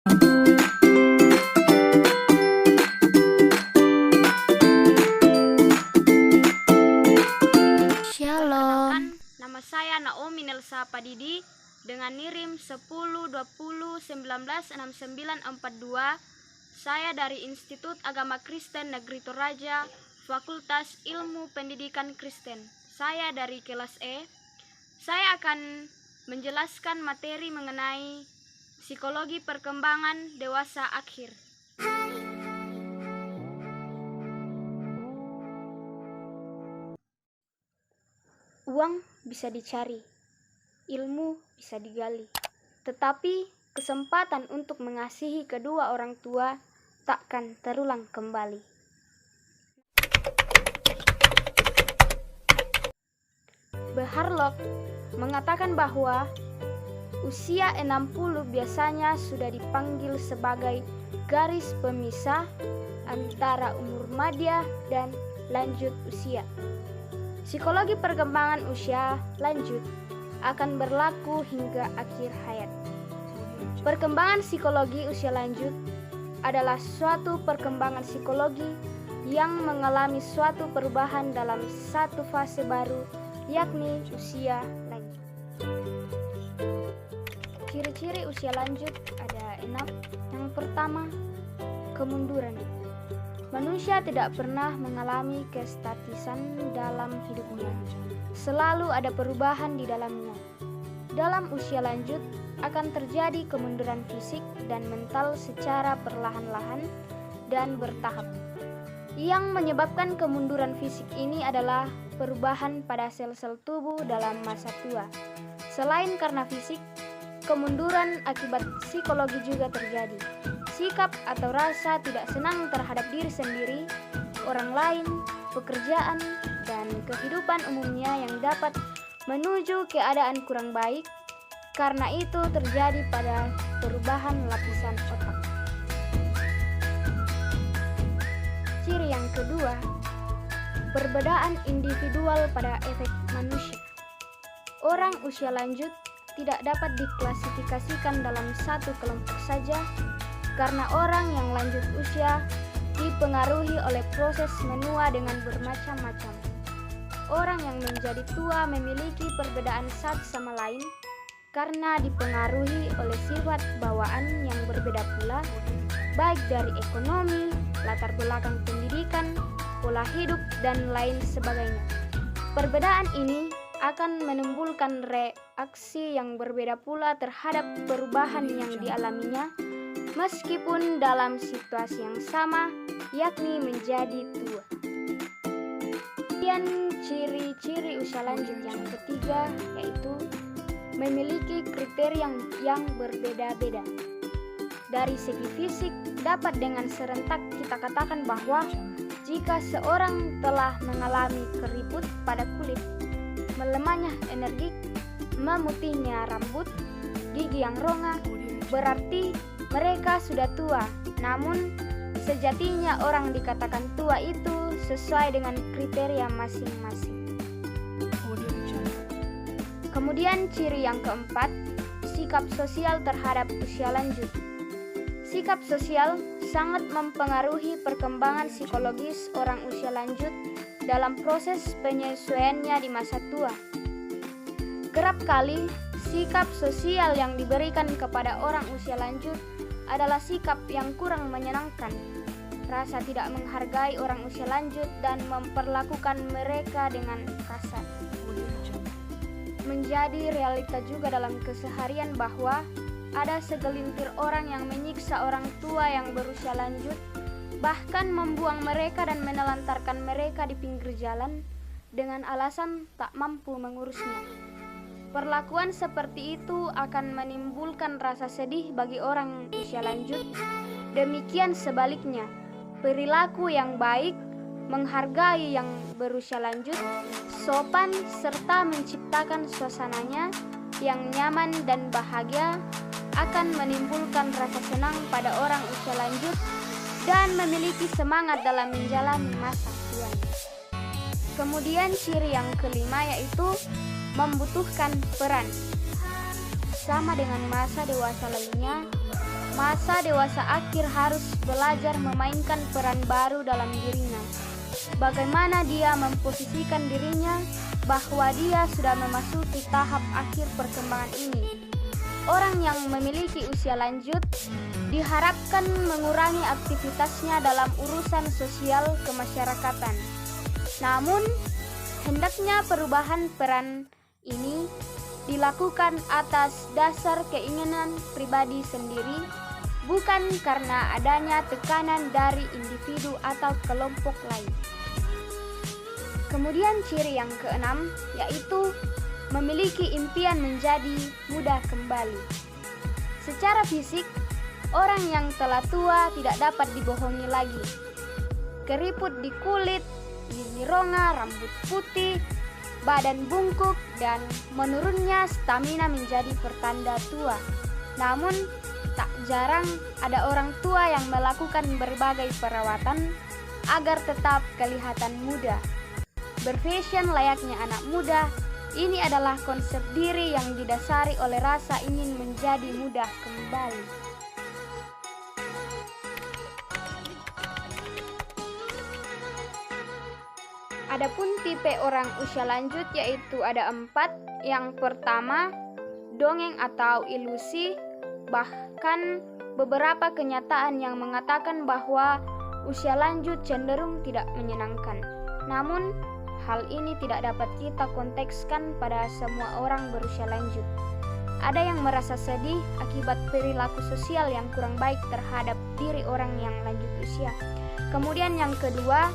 Shalom. Nama saya Naomi Nelsa Padidi dengan NIRIM 1020196942. Saya dari Institut Agama Kristen Negeri Toraja, Fakultas Ilmu Pendidikan Kristen. Saya dari kelas E. Saya akan menjelaskan materi mengenai psikologi perkembangan dewasa akhir. Uang bisa dicari, ilmu bisa digali, tetapi kesempatan untuk mengasihi kedua orang tua takkan terulang kembali. Beharlok mengatakan bahwa usia 60 biasanya sudah dipanggil sebagai garis pemisah antara umur madya dan lanjut usia. Psikologi perkembangan usia lanjut akan berlaku hingga akhir hayat. Perkembangan psikologi usia lanjut adalah suatu perkembangan psikologi yang mengalami suatu perubahan dalam satu fase baru, yakni usia lanjut. Ciri-ciri usia lanjut ada 6. Yang pertama, kemunduran. Manusia tidak pernah mengalami kestatisan dalam hidupnya. Selalu ada perubahan di dalamnya. Dalam usia lanjut akan terjadi kemunduran fisik dan mental secara perlahan-lahan dan bertahap. Yang menyebabkan kemunduran fisik ini adalah perubahan pada sel-sel tubuh dalam masa tua. Selain karena fisik, kemunduran akibat psikologi juga terjadi. Sikap atau rasa tidak senang terhadap diri sendiri, orang lain, pekerjaan, dan kehidupan umumnya yang dapat menuju keadaan kurang baik. Karena itu terjadi pada perubahan lapisan otak. Ciri yang kedua, perbedaan individual pada efek manusia. Orang usia lanjut tidak dapat diklasifikasikan dalam satu kelompok saja, karena orang yang lanjut usia dipengaruhi oleh proses menua dengan bermacam-macam. Orang yang menjadi tua memiliki perbedaan satu sama lain karena dipengaruhi oleh sifat bawaan yang berbeda pula, baik dari ekonomi, latar belakang pendidikan, pola hidup, dan lain sebagainya. Perbedaan ini akan menimbulkan reaksi yang berbeda pula terhadap perubahan yang dialaminya, meskipun dalam situasi yang sama, yakni menjadi tua. Kemudian ciri-ciri usia lanjut yang ketiga yaitu memiliki kriteria yang berbeda-beda. Dari segi fisik, dapat dengan serentak kita katakan bahwa jika seorang telah mengalami keriput pada kulit, melemahnya energi, memutihnya rambut, gigi yang rongga, berarti mereka sudah tua. Namun sejatinya orang dikatakan tua itu sesuai dengan kriteria masing-masing. Kemudian ciri yang keempat, sikap sosial terhadap usia lanjut. Sikap sosial sangat mempengaruhi perkembangan psikologis orang usia lanjut dalam proses penyesuaiannya di masa tua. Kerap kali sikap sosial yang diberikan kepada orang usia lanjut adalah sikap yang kurang menyenangkan, rasa tidak menghargai orang usia lanjut dan memperlakukan mereka dengan kasar. Menjadi realita juga dalam keseharian bahwa ada segelintir orang yang menyiksa orang tua yang berusia lanjut, bahkan membuang mereka dan menelantarkan mereka di pinggir jalan dengan alasan tak mampu mengurusnya. Perlakuan seperti itu akan menimbulkan rasa sedih bagi orang usia lanjut. Demikian sebaliknya, perilaku yang baik, menghargai yang berusia lanjut, sopan, serta menciptakan suasananya yang nyaman dan bahagia akan menimbulkan rasa senang pada orang usia lanjut dan memiliki semangat dalam menjalani masa tuanya. Kemudian ciri yang kelima yaitu membutuhkan peran. Sama dengan masa dewasa lainnya, masa dewasa akhir harus belajar memainkan peran baru dalam dirinya. Bagaimana dia memposisikan dirinya bahwa dia sudah memasuki tahap akhir perkembangan ini. Orang yang memiliki usia lanjut diharapkan mengurangi aktivitasnya dalam urusan sosial kemasyarakatan. Namun, hendaknya perubahan peran ini dilakukan atas dasar keinginan pribadi sendiri, bukan karena adanya tekanan dari individu atau kelompok lain. Kemudian ciri yang keenam yaitu memiliki impian menjadi muda kembali. Secara fisik, orang yang telah tua tidak dapat dibohongi lagi. Keriput di kulit, gigi ronga, rambut putih, badan bungkuk, dan menurunnya stamina menjadi pertanda tua. Namun, tak jarang ada orang tua yang melakukan berbagai perawatan agar tetap kelihatan muda. Berfashion layaknya anak muda, ini adalah konsep diri yang didasari oleh rasa ingin menjadi muda kembali. Adapun tipe orang usia lanjut yaitu ada 4. Yang pertama, dongeng atau ilusi, bahkan beberapa kenyataan yang mengatakan bahwa usia lanjut cenderung tidak menyenangkan. Namun, hal ini tidak dapat kita kontekskan pada semua orang berusia lanjut. Ada yang merasa sedih akibat perilaku sosial yang kurang baik terhadap diri orang yang lanjut usia. Kemudian yang kedua,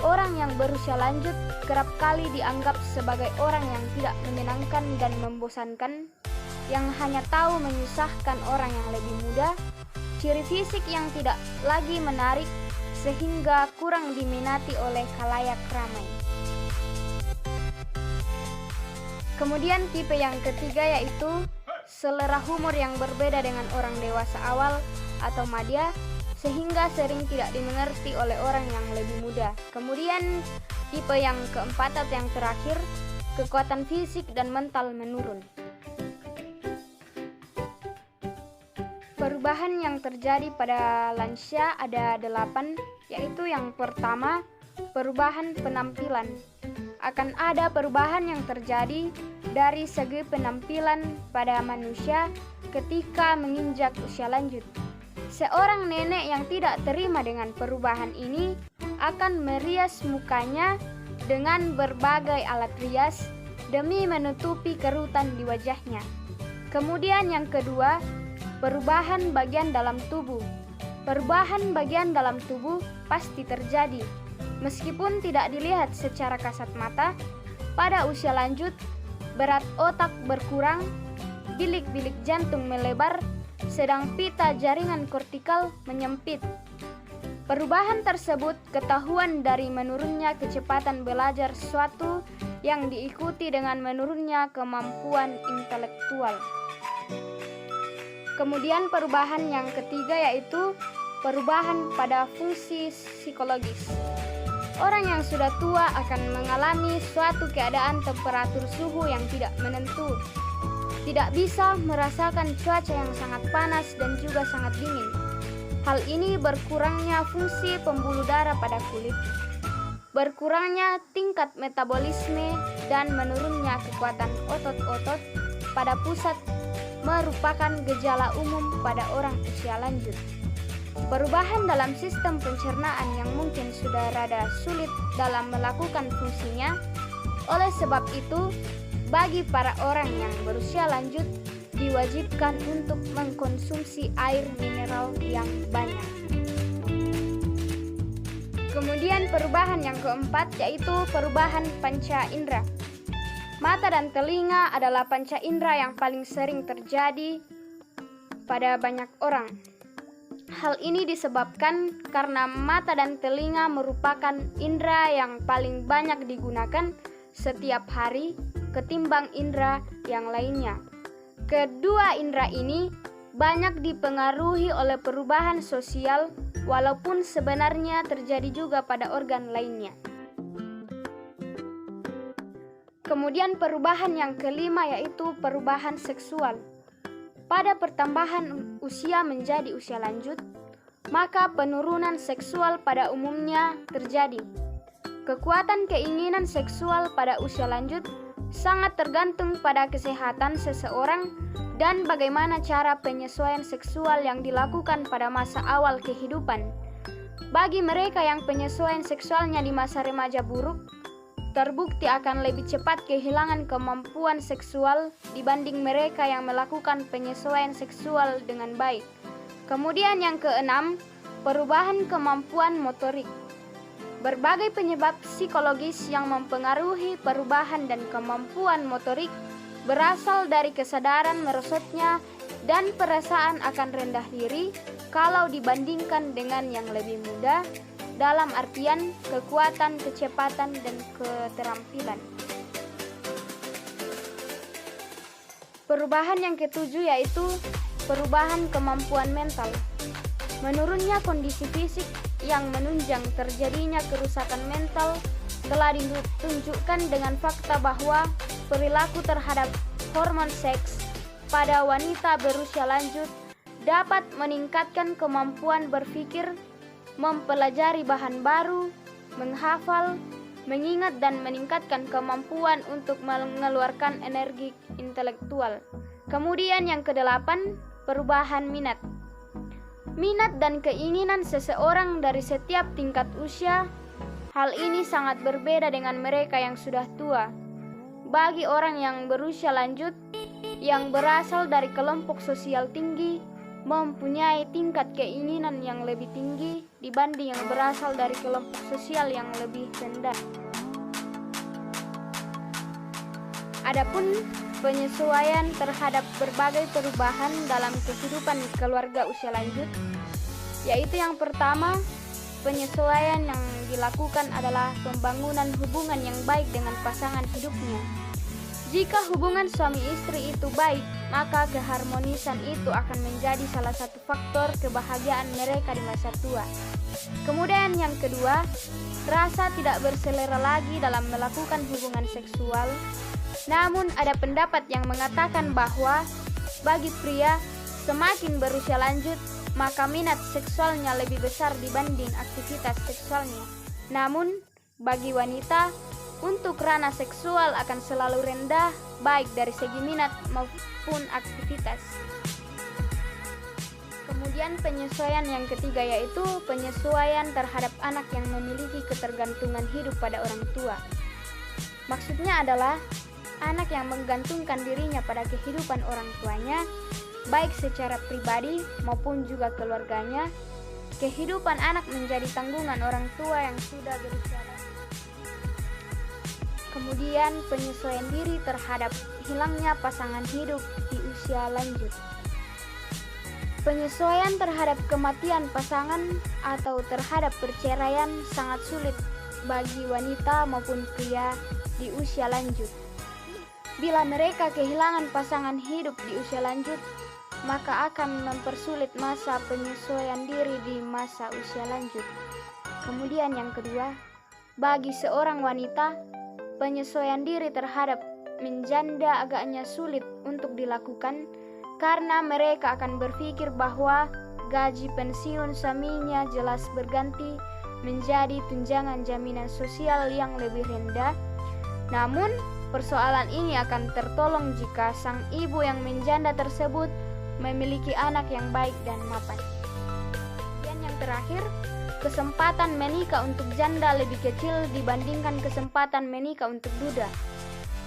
orang yang berusia lanjut kerap kali dianggap sebagai orang yang tidak menyenangkan dan membosankan, yang hanya tahu menyusahkan orang yang lebih muda, ciri fisik yang tidak lagi menarik sehingga kurang diminati oleh khalayak ramai. Kemudian tipe yang ketiga yaitu selera humor yang berbeda dengan orang dewasa awal atau madya, sehingga sering tidak dimengerti oleh orang yang lebih muda. Kemudian tipe yang keempat atau yang terakhir, kekuatan fisik dan mental menurun. Perubahan yang terjadi pada lansia ada 8, yaitu yang pertama, perubahan penampilan. Akan ada perubahan yang terjadi dari segi penampilan pada manusia ketika menginjak usia lanjut. Seorang nenek yang tidak terima dengan perubahan ini akan merias mukanya dengan berbagai alat rias demi menutupi kerutan di wajahnya. Kemudian yang kedua, perubahan bagian dalam tubuh. Perubahan bagian dalam tubuh pasti terjadi. Meskipun tidak dilihat secara kasat mata, pada usia lanjut, berat otak berkurang, bilik-bilik jantung melebar, sedang pita jaringan kortikal menyempit. Perubahan tersebut ketahuan dari menurunnya kecepatan belajar sesuatu yang diikuti dengan menurunnya kemampuan intelektual. Kemudian perubahan yang ketiga yaitu perubahan pada fungsi psikologis. Orang yang sudah tua akan mengalami suatu keadaan temperatur suhu yang tidak menentu. Tidak bisa merasakan cuaca yang sangat panas dan juga sangat dingin. Hal ini berkurangnya fungsi pembuluh darah pada kulit, berkurangnya tingkat metabolisme, dan menurunnya kekuatan otot-otot pada pusat merupakan gejala umum pada orang usia lanjut. Perubahan dalam sistem pencernaan yang mungkin sudah rada sulit dalam melakukan fungsinya. Oleh sebab itu, bagi para orang yang berusia lanjut diwajibkan untuk mengkonsumsi air mineral yang banyak. Kemudian perubahan yang keempat yaitu perubahan panca indera. Mata dan telinga adalah panca indera yang paling sering terjadi pada banyak orang. Hal ini disebabkan karena mata dan telinga merupakan indera yang paling banyak digunakan setiap hari ketimbang indera yang lainnya. Kedua indera ini banyak dipengaruhi oleh perubahan sosial, walaupun sebenarnya terjadi juga pada organ lainnya. Kemudian perubahan yang kelima yaitu perubahan seksual. pada pertambahan usia menjadi usia lanjut, maka penurunan seksual pada umumnya terjadi. Kekuatan keinginan seksual pada usia lanjut sangat tergantung pada kesehatan seseorang dan bagaimana cara penyesuaian seksual yang dilakukan pada masa awal kehidupan. Bagi mereka yang penyesuaian seksualnya di masa remaja buruk, terbukti akan lebih cepat kehilangan kemampuan seksual dibanding mereka yang melakukan penyesuaian seksual dengan baik. Kemudian yang keenam, perubahan kemampuan motorik. Berbagai penyebab psikologis yang mempengaruhi perubahan dan kemampuan motorik berasal dari kesadaran merosotnya dan perasaan akan rendah diri kalau dibandingkan dengan yang lebih muda, dalam artian kekuatan, kecepatan, dan keterampilan. Perubahan yang ketujuh yaitu perubahan kemampuan mental. Menurunnya kondisi fisik yang menunjang terjadinya kerusakan mental telah ditunjukkan dengan fakta bahwa perilaku terhadap hormon seks pada wanita berusia lanjut dapat meningkatkan kemampuan berpikir, mempelajari bahan baru, menghafal, mengingat dan meningkatkan kemampuan untuk mengeluarkan energi intelektual. Kemudian yang kedelapan, perubahan minat. Minat dan keinginan seseorang dari setiap tingkat usia, hal ini sangat berbeda dengan mereka yang sudah tua. Bagi orang yang berusia lanjut, yang berasal dari kelompok sosial tinggi, mempunyai tingkat keinginan yang lebih tinggi dibanding yang berasal dari kelompok sosial yang lebih rendah. Adapun penyesuaian terhadap berbagai perubahan dalam kehidupan keluarga usia lanjut, yaitu yang pertama, penyesuaian yang dilakukan adalah pembangunan hubungan yang baik dengan pasangan hidupnya. Jika hubungan suami istri itu baik, maka keharmonisan itu akan menjadi salah satu faktor kebahagiaan mereka di masa tua. Kemudian yang kedua, rasa tidak berselera lagi dalam melakukan hubungan seksual. Namun ada pendapat yang mengatakan bahwa bagi pria semakin berusia lanjut, maka minat seksualnya lebih besar dibanding aktivitas seksualnya. Namun bagi wanita, untuk ranah seksual akan selalu rendah, baik dari segi minat maupun aktivitas. Kemudian penyesuaian yang ketiga yaitu penyesuaian terhadap anak yang memiliki ketergantungan hidup pada orang tua. Maksudnya adalah anak yang menggantungkan dirinya pada kehidupan orang tuanya, baik secara pribadi maupun juga keluarganya. Kehidupan anak menjadi tanggungan orang tua yang sudah berusia lanjut. Kemudian penyesuaian diri terhadap hilangnya pasangan hidup di usia lanjut. Penyesuaian terhadap kematian pasangan atau terhadap perceraian sangat sulit bagi wanita maupun pria di usia lanjut. Bila mereka kehilangan pasangan hidup di usia lanjut, maka akan mempersulit masa penyesuaian diri di masa usia lanjut. Kemudian yang kedua, bagi seorang wanita, penyesuaian diri terhadap menjanda agaknya sulit untuk dilakukan karena mereka akan berpikir bahwa gaji pensiun suaminya jelas berganti menjadi tunjangan jaminan sosial yang lebih rendah. Namun, persoalan ini akan tertolong jika sang ibu yang menjanda tersebut memiliki anak yang baik dan mapan. Dan yang terakhir, kesempatan menikah untuk janda lebih kecil dibandingkan kesempatan menikah untuk duda.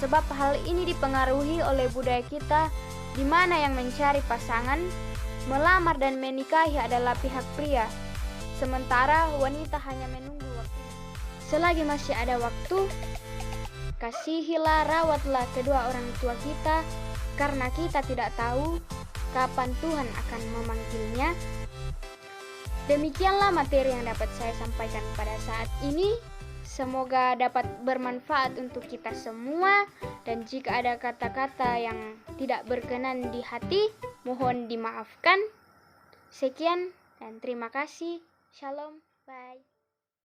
Sebab hal ini dipengaruhi oleh budaya kita di mana yang mencari pasangan, melamar dan menikahi adalah pihak pria, sementara wanita hanya menunggu waktu. Selagi masih ada waktu, kasihilah, rawatlah kedua orang tua kita, karena kita tidak tahu kapan Tuhan akan memanggilnya. Demikianlah materi yang dapat saya sampaikan pada saat ini. Semoga dapat bermanfaat untuk kita semua. Dan jika ada kata-kata yang tidak berkenan di hati, mohon dimaafkan. Sekian dan terima kasih. Shalom. Bye.